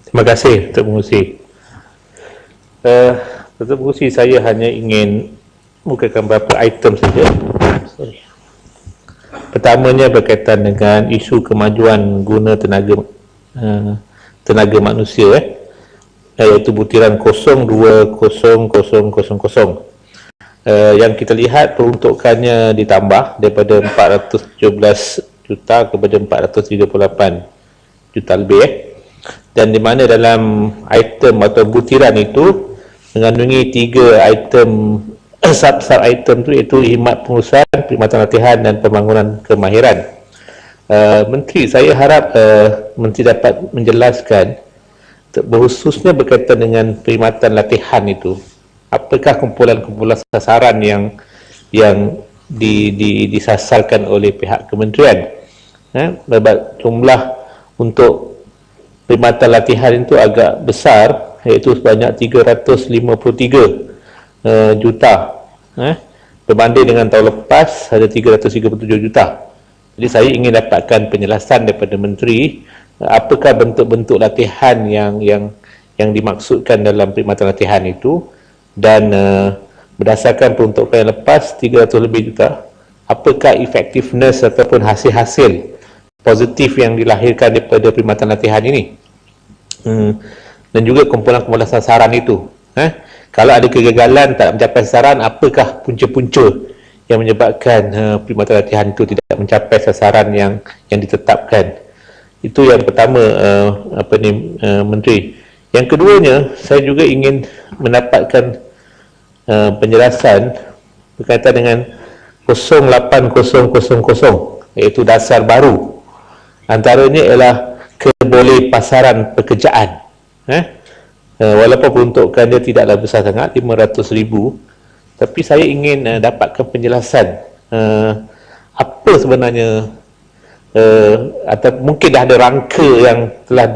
Terima kasih Dr. Pengurusi. Dr. Pengurusi, saya hanya ingin bukakan beberapa item saja. Pertamanya berkaitan dengan isu kemajuan guna tenaga manusia, iaitu butiran 020000. Yang kita lihat peruntukannya ditambah daripada 417 juta kepada 438 juta lebih, dan di mana dalam item atau butiran itu mengandungi 3 item sub item tu, iaitu khidmat pengurusan, perkhidmatan latihan dan pembangunan kemahiran. Menteri, saya harap Menteri dapat menjelaskan berkhususnya berkaitan dengan perkhidmatan latihan itu, apakah kumpulan-kumpulan sasaran yang disasarkan oleh pihak kementerian. Jumlah untuk perkhidmatan latihan itu agak besar, iaitu sebanyak 353 juta, berbanding dengan tahun lepas ada 337 juta. Jadi saya ingin dapatkan penjelasan daripada Menteri, apakah bentuk-bentuk latihan yang dimaksudkan dalam perkhidmatan latihan itu, dan berdasarkan peruntukan yang lepas 300 lebih juta, apakah effectiveness ataupun hasil-hasil positif yang dilahirkan daripada perkhidmatan latihan ini, dan juga kumpulan-kumpulan sasaran itu. Kalau ada kegagalan tak mencapai sasaran, apakah punca-punca yang menyebabkan perkhidmatan latihan itu tidak mencapai sasaran yang ditetapkan. Itu yang pertama, Menteri. Yang keduanya, saya juga ingin mendapatkan penjelasan berkaitan dengan 08000, iaitu dasar baru. Antaranya ialah kebolehpasaran pekerjaan. Walaupun peruntukan dia tidaklah besar sangat, 500,000, tapi saya ingin dapatkan penjelasan apa sebenarnya, atau mungkin dah ada rangka yang telah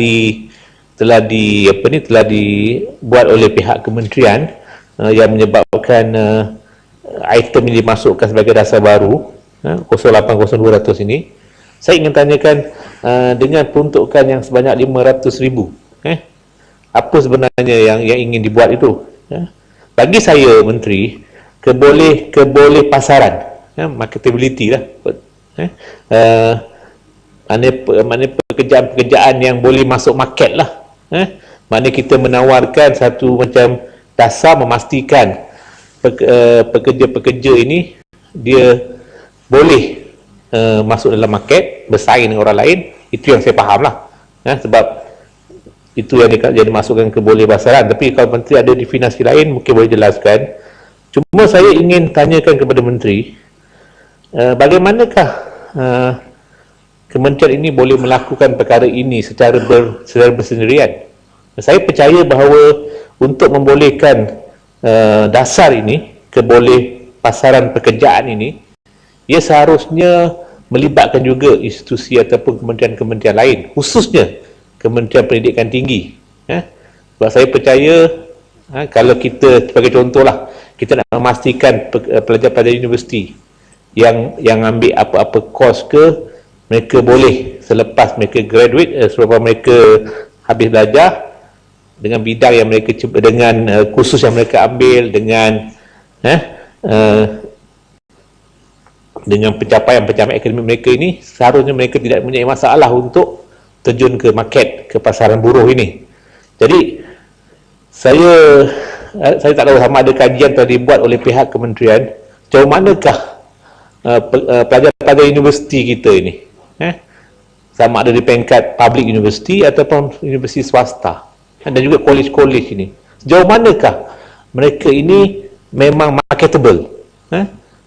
dibuat oleh pihak kementerian yang menyebabkan item ini dimasukkan sebagai dasar baru, 0800200 ini. Saya ingin tanyakan, dengan peruntukan yang sebanyak 500,000, apa sebenarnya yang ingin dibuat itu? Bagi saya, Menteri, kebolehpasaran, marketability lah, mana pekerjaan-pekerjaan yang boleh masuk market lah, mana kita menawarkan satu macam dasar memastikan pekerja-pekerja ini dia boleh masuk dalam market, bersaing dengan orang lain. Itu yang saya faham lah, sebab itu yang dimasukkan ke bolehpasaran. Tapi kalau Menteri ada definisi lain, mungkin boleh jelaskan. Cuma saya ingin tanyakan kepada Menteri, bagaimanakah kementerian ini boleh melakukan perkara ini secara bersendirian. Saya percaya bahawa untuk membolehkan dasar ini, kebolehpasaran pekerjaan ini, ia seharusnya melibatkan juga institusi ataupun kementerian-kementerian lain, khususnya Kementerian Pendidikan Tinggi. Sebab saya percaya, kalau kita sebagai contohlah, kita nak memastikan pelajar-pelajar universiti yang ambil apa-apa kos ke, mereka boleh selepas mereka graduate, selepas mereka habis belajar dengan bidang yang mereka cuba, dengan kursus yang mereka ambil, dengan pencapaian-pencapaian akademik mereka ini, seharusnya mereka tidak mempunyai masalah untuk terjun ke market, ke pasaran buruh ini. Jadi saya tak tahu sama ada kajian telah dibuat oleh pihak kementerian, sejauh manakah pelajar-pelajar universiti kita ini, sama ada di peringkat public university ataupun universiti swasta, dan juga college-college ini, sejauh manakah mereka ini memang marketable,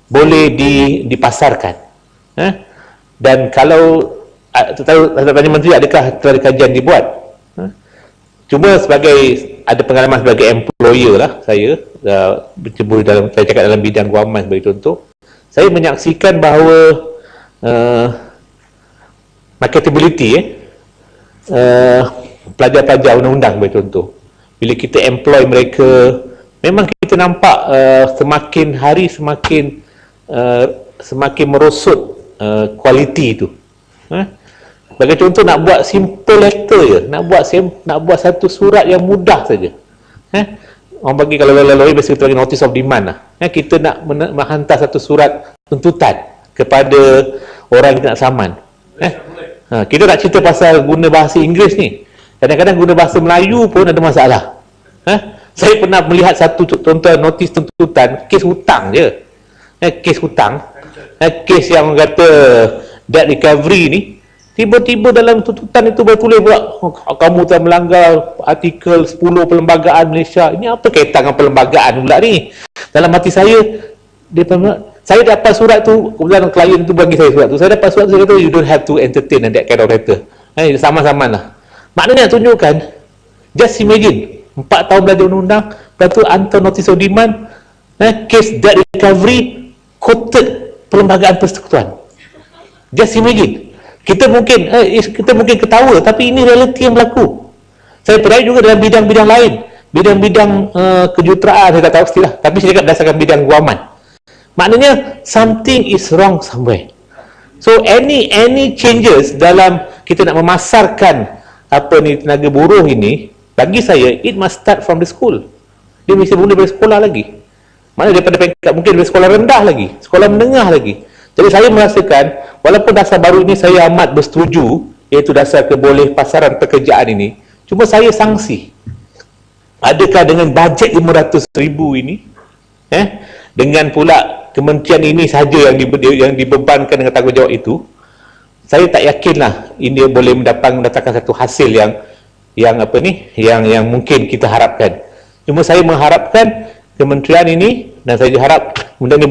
boleh dipasarkan. Dan kalau tanya Menteri, adakah telah kajian dibuat? Cuma sebagai ada pengalaman sebagai employer lah, saya bercebur dalam, saya cakap dalam bidang guaman sebagai contoh, saya menyaksikan bahawa marketability pelajar-pelajar undang-undang sebagai contoh, bila kita employ mereka, memang kita nampak semakin hari semakin merosot kualiti itu. Bagi contoh, nak buat simple letter je, nak buat satu surat yang mudah saja. Orang bagi, kalau lawyer biasa kita bagi notice of demand lah. Kita nak menghantar satu surat tuntutan kepada orang yang kita nak saman. Kita nak cerita pasal guna bahasa Inggeris ni, kadang-kadang guna bahasa Melayu pun ada masalah. Saya pernah melihat satu contoh notis tuntutan kes hutang je. Kes hutang, kes yang kata debt recovery ni, tiba-tiba dalam tuntutan itu bertulis pula, kamu telah melanggar artikel 10 Perlembagaan Malaysia. Ini apa kaitan dengan perlembagaan pula ni? Dalam hati saya, saya dapat surat tu, kemudian klien tu bagi saya surat tu, saya dapat surat tu, saya kata, you don't have to entertain that kind of letter. Sama-sama lah. Maknanya nak tunjukkan, just imagine, 4 tahun belajar undang-undang, lepas tu hantar notice of demand, case debt recovery, quoted Perlembagaan Persekutuan. Just imagine. Kita mungkin ketawa, tapi ini realiti yang berlaku. Saya percaya juga dalam bidang-bidang lain, bidang-bidang kejuruteraan, saya tak tahu pastilah, tapi saya cakap berdasarkan bidang guaman. Maknanya something is wrong somewhere. So any changes dalam kita nak memasarkan tenaga buruh ini, bagi saya it must start from the school. Dia mesti mula dari sekolah lagi. Mana daripada peringkat mungkin dari sekolah rendah lagi, sekolah menengah lagi. Jadi saya merasakan, walaupun dasar baru ini saya amat bersetuju, iaitu dasar keboleh pasaran pekerjaan ini, cuma saya sangsi, adakah dengan bajet 500,000 ini, dengan pula kementerian ini sahaja yang dibebankan dengan tanggungjawab itu, saya tak yakinlah ini boleh mendatangkan satu hasil yang mungkin kita harapkan. Cuma saya mengharapkan kementerian ini, dan saya harap kemudian ini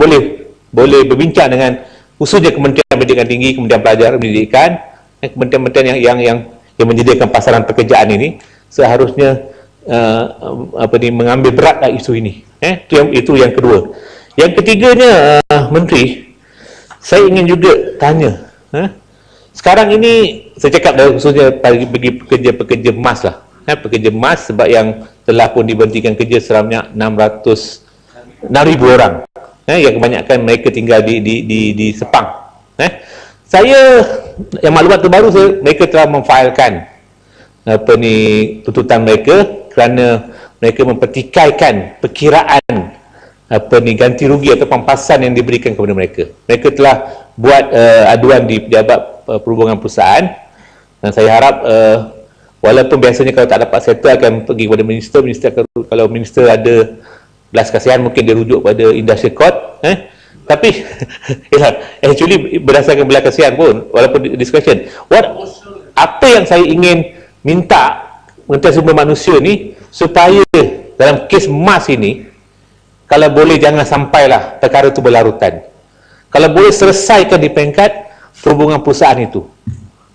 boleh berbincang dengan khususnya Kementerian Pendidikan Tinggi, Kementerian Pelajaran Pendidikan, kementerian-kementerian yang menyediakan pasaran pekerjaan ini, seharusnya mengambil beratlah isu ini. Itu yang kedua. Yang ketiganya, Menteri, saya ingin juga tanya, sekarang ini saya cakap khususnya bagi pekerja-pekerja emas lah, pekerja emas, sebab yang telah pun diberhentikan kerja seramnya 6,000 orang, yang kebanyakan mereka tinggal di Sepang. Saya, yang maklumat terbaru, mereka telah memfailkan tuntutan mereka kerana mereka mempertikaikan perkiraan ganti rugi atau pampasan yang diberikan kepada mereka. Mereka telah buat aduan di Pejabat Perhubungan Perusahaan, dan saya harap walaupun biasanya kalau tak dapat settle akan pergi kepada minister kalau minister ada belas kasihan mungkin dia rujuk pada Industrial Court, tapi actually berdasarkan belas kasihan pun, walaupun discussion, apa yang saya ingin minta Kementerian Sumber Manusia ni, supaya dalam kes emas ini, kalau boleh jangan sampailah perkara itu berlarutan. Kalau boleh selesaikan di peringkat perhubungan perusahaan itu.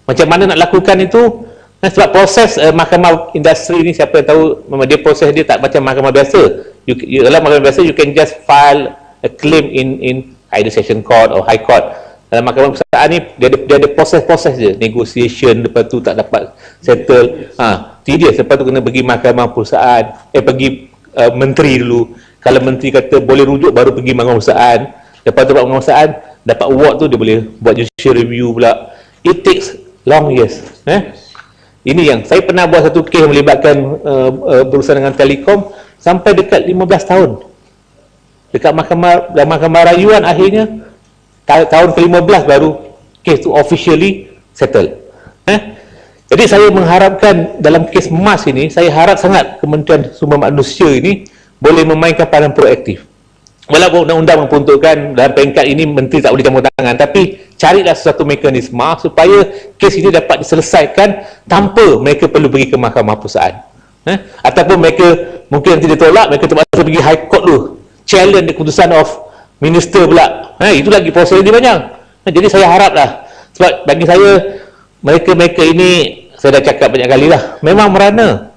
Macam mana nak lakukan itu? Sebab proses mahkamah industri ni, siapa yang tahu, dia proses dia tak macam mahkamah biasa. Dalam mahkamah biasa, you can just file a claim in either session court or high court. Dalam mahkamah perusahaan ni, dia ada proses-proses je, negotiation, lepas tu tak dapat settle, tedious, lepas tu kena pergi mahkamah perusahaan, pergi menteri dulu. Kalau menteri kata boleh rujuk, baru pergi mahkamah perusahaan, lepas tu mahkamah perusahaan dapat award tu, dia boleh buat judicial review pula. It takes long years. Ini yang saya pernah buat satu kes melibatkan berurusan dengan Telekom sampai dekat 15 tahun. Dekat mahkamah rayuan, akhirnya tahun ke-15 baru kes tu officially settle. Jadi saya mengharapkan dalam kes emas ini, saya harap sangat Kementerian Sumber Manusia ini boleh memainkan peranan proaktif. Walaupun undang-undang memperuntukkan dalam peringkat ini menteri tak boleh campur tangan, tapi carilah sesuatu mekanisme supaya kes ini dapat diselesaikan tanpa mereka perlu pergi ke mahkamah perusahaan. Ataupun mereka mungkin nanti ditolak, mereka terpaksa pergi high court dulu, challenge keputusan of minister pula. Itu lagi proses dia banyak. Jadi saya haraplah, sebab bagi saya mereka ini, saya dah cakap banyak kali lah, memang merana.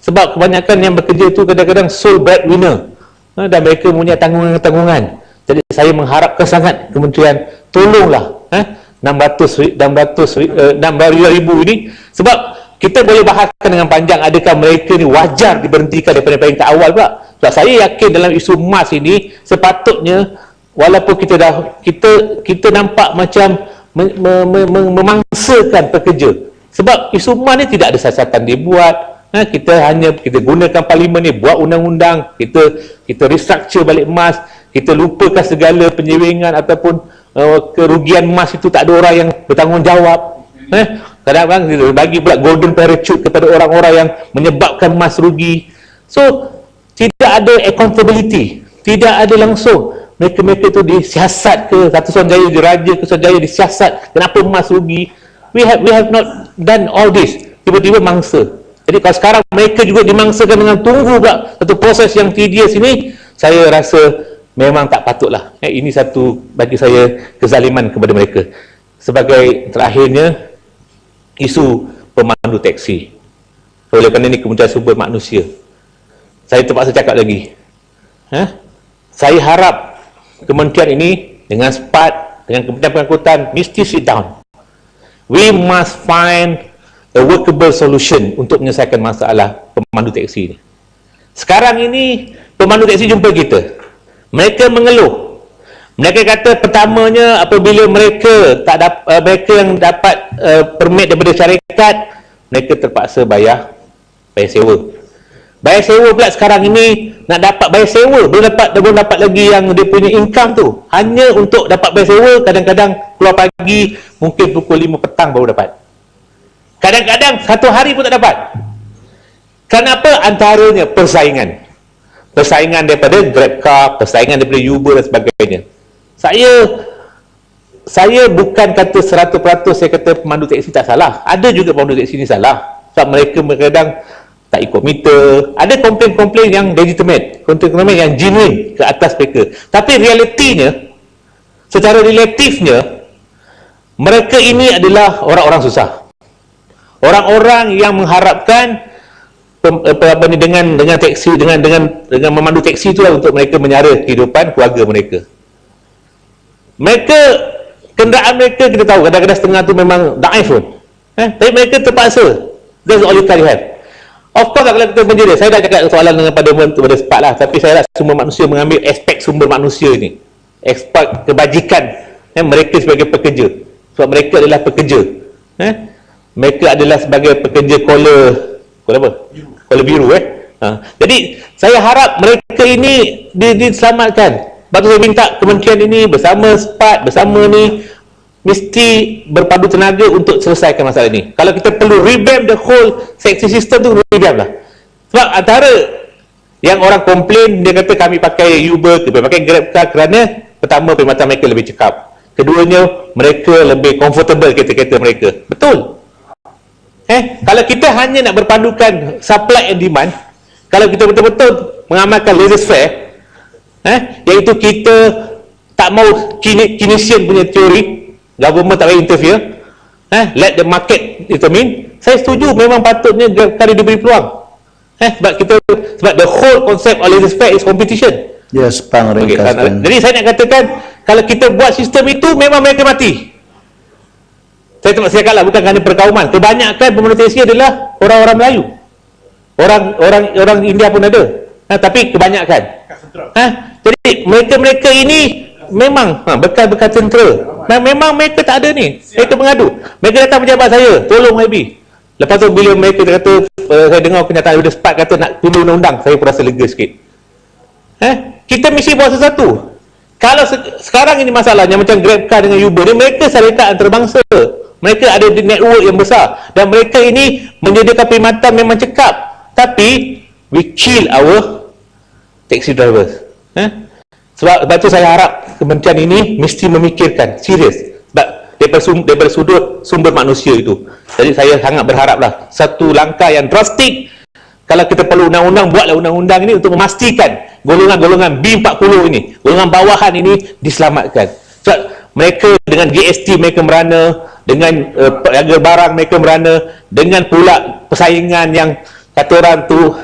Sebab kebanyakan yang bekerja itu kadang-kadang sole breadwinner, dan mereka punya tanggungan-tanggungan. Jadi saya mengharapkan sangat kementerian tolonglah 600,000 ini, sebab kita boleh bahaskan dengan panjang adakah mereka ni wajar diberhentikan daripada peringkat awal pula. Sebab saya yakin dalam isu emas ini sepatutnya, walaupun kita nampak macam memangsakan pekerja. Sebab isu MAS ni tidak ada siasatan dibuat. Kita gunakan parlimen ni buat undang-undang, kita restructure balik MAS, kita lupakan segala penyewengan ataupun kerugian MAS itu, tak ada orang yang bertanggungjawab. Kadang-kadang kita bagi pula golden parachute kepada orang-orang yang menyebabkan MAS rugi. So tidak ada accountability, tidak ada langsung mereka-mereka tu disiasat ke, Satu Suruhanjaya diraja ke Suruhanjaya disiasat kenapa MAS rugi. We have not done all this. Tiba-tiba mangsa. Jadi kalau sekarang mereka juga dimangsakan dengan tunggu pula satu proses yang tedious ini, saya rasa memang tak patutlah. Ini satu bagi saya kezaliman kepada mereka. Sebagai terakhirnya, isu pemandu teksi. Oleh kerana ini Kementerian Sumber Manusia, saya terpaksa cakap lagi. Saya harap kementerian ini dengan SPAT, dengan Kementerian Pengangkutan mesti sit down. We must find a workable solution untuk menyelesaikan masalah pemandu teksi ini. Sekarang ini pemandu teksi jumpa kita, mereka mengeluh. Mereka kata pertamanya apabila mereka yang dapat permit daripada syarikat, mereka terpaksa bayar sewa. Bayar sewa pula sekarang ini, nak dapat bayar sewa belum dapat lagi yang dia punya income tu. Hanya untuk dapat bayar sewa, kadang-kadang keluar pagi, mungkin pukul 5 petang baru dapat. Kadang-kadang satu hari pun tak dapat. Kenapa? Antaranya persaingan daripada GrabCar, persaingan daripada Uber dan sebagainya. Saya bukan kata 100% saya kata pemandu teksi tak salah. Ada juga pemandu teksi ni salah, sebab mereka kadang tak ikut meter. Ada komplain-komplain yang legitimate, komplain yang genuine ke atas mereka. Tapi realitinya, secara relatifnya, mereka ini adalah orang-orang susah. Orang-orang yang mengharapkan dengan teksi, dengan memandu teksi itulah untuk mereka menyara kehidupan keluarga mereka. Kenderaan mereka kita tahu kadang-kadang setengah tu memang daif pun. Tapi mereka terpaksa. That's all you can have. Of course kalau kita menjerit, saya dah cakap soalan dengan pada SPAT lah, tapi saya rasa sumber manusia mengambil aspek sumber manusia ni, aspek kebajikan mereka sebagai pekerja, sebab mereka adalah pekerja. Mereka adalah sebagai pekerja kola biru. Jadi saya harap mereka ini diselamatkan. Sebab tu saya minta kementerian ini bersama SPAT, bersama ni mesti berpadu tenaga untuk selesaikan masalah ini. Kalau kita perlu revamp the whole taxi system tu, revamp lah. Sebab antara yang orang komplain, dia kata kami pakai Uber, kami pakai GrabCar kerana pertama perkhidmatan mereka lebih cekap, keduanya mereka lebih comfortable kereta-kereta mereka. Betul. Kalau kita hanya nak berpadukan supply and demand, kalau kita betul-betul mengamalkan laissez-faire, iaitu kita tak mau Keynesian punya teori, government tak payah interfere, let the market determine, saya setuju memang patutnya kali diberi peluang. Sebab the whole concept of laissez-faire is competition. Yes, Pang ringkaskan. Jadi saya nak katakan, kalau kita buat sistem itu, memang mereka mati. Saya cakap lah, bukan kerana perkauman. Kebanyakan pemandu teksi adalah orang-orang Melayu. Orang India pun ada. Tapi kebanyakan. Jadi mereka ini memang bekas tentera. Memang mereka tak ada ni. Mereka mengadu. Mereka datang pejabat saya, tolong YB. Lepas tu bila mereka kata, saya dengar kenyataan daripada SPAT kata nak tunda undang-undang, saya pun rasa lega sikit. Kita mesti buat sesuatu. Kalau sekarang ini masalahnya macam GrabCar dengan Uber ni, mereka syarikat antarabangsa. Mereka ada di network yang besar dan mereka ini menyediakan perkhidmatan memang cekap, tapi we kill our taxi drivers. Sebab itu saya harap kementerian ini mesti memikirkan serius, sebab daripada sudut sumber manusia itu. Jadi saya sangat berharaplah satu langkah yang drastik. Kalau kita perlu undang-undang, buatlah undang-undang ini untuk memastikan golongan-golongan B40 ini, golongan bawahan ini diselamatkan. Sebab mereka dengan GST mereka merana, dengan harga barang mereka merana, dengan pula persaingan yang kata orang tu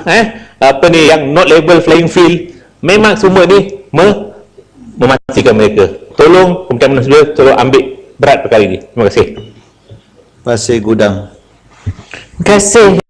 yang not level playing field, memang semua ni mematikan mereka. Tolong Kementerian Manusia, tolong ambil berat perkara ini. Terima kasih. Pasir Gudang. Terima kasih.